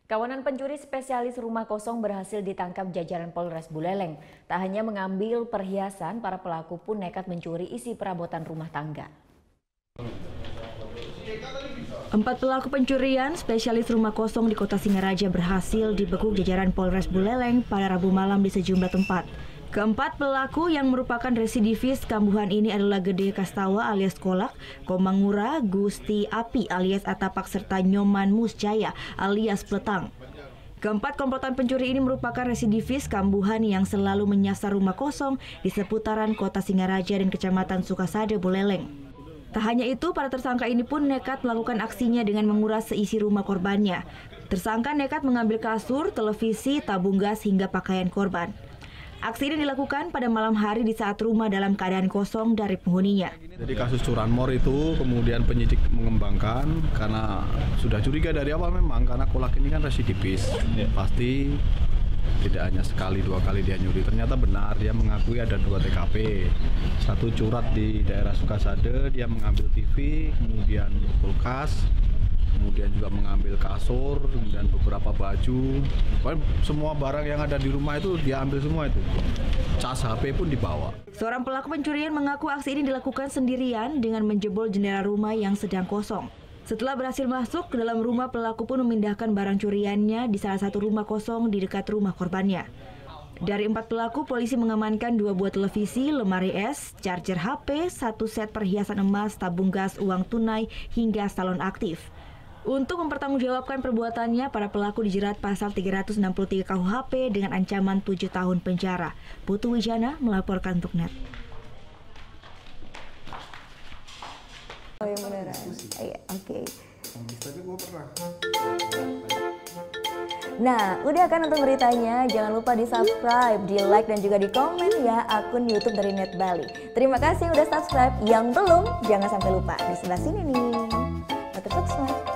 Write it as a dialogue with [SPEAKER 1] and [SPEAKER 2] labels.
[SPEAKER 1] Kawanan pencuri spesialis rumah kosong berhasil ditangkap jajaran Polres Buleleng. Tak hanya mengambil perhiasan, para pelaku pun nekat mencuri isi perabotan rumah tangga.
[SPEAKER 2] 4 pelaku pencurian spesialis rumah kosong di Kota Singaraja berhasil dibekuk jajaran Polres Buleleng pada Rabu malam di sejumlah tempat. Keempat pelaku yang merupakan residivis kambuhan ini adalah Gede Kastawa alias Kolak, Komangura, Gusti Api alias Atapak, serta Nyoman Musjaya alias Pletang. Keempat komplotan pencuri ini merupakan residivis kambuhan yang selalu menyasar rumah kosong di seputaran Kota Singaraja dan Kecamatan Sukasada, Buleleng. Tak hanya itu, para tersangka ini pun nekat melakukan aksinya dengan menguras seisi rumah korbannya. Tersangka nekat mengambil kasur, televisi, tabung gas hingga pakaian korban. Aksi ini dilakukan pada malam hari di saat rumah dalam keadaan kosong dari penghuninya.
[SPEAKER 3] Jadi kasus curanmor itu kemudian penyidik mengembangkan karena sudah curiga dari awal memang karena Kolak ini kan residivis. Pasti tidak hanya sekali dua kali dia nyuri. Ternyata benar, dia mengakui ada 2 TKP. Satu curat di daerah Sukasada, dia mengambil TV, kemudian kulkas, kemudian juga mengambil kasur, kemudian beberapa baju. Semua barang yang ada di rumah itu dia ambil semua itu. Cas HP pun dibawa.
[SPEAKER 2] Seorang pelaku pencurian mengaku aksi ini dilakukan sendirian dengan menjebol jendela rumah yang sedang kosong. Setelah berhasil masuk ke dalam rumah, pelaku pun memindahkan barang curiannya di salah satu rumah kosong di dekat rumah korbannya. Dari 4 pelaku, polisi mengamankan 2 buah televisi, lemari es, charger HP, 1 set perhiasan emas, tabung gas, uang tunai, hingga salon aktif. Untuk mempertanggungjawabkan perbuatannya, para pelaku dijerat pasal 363 KUHP dengan ancaman 7 tahun penjara. Putu Wijana melaporkan untuk NET.
[SPEAKER 4] Oh yang beneran? Iya, oke. Nah, udah kan untuk beritanya? Jangan lupa di subscribe, di like, dan juga di komen ya akun YouTube dari Net Bali. Terima kasih udah subscribe. Yang belum, jangan sampai lupa di sebelah sini nih. Subscribe.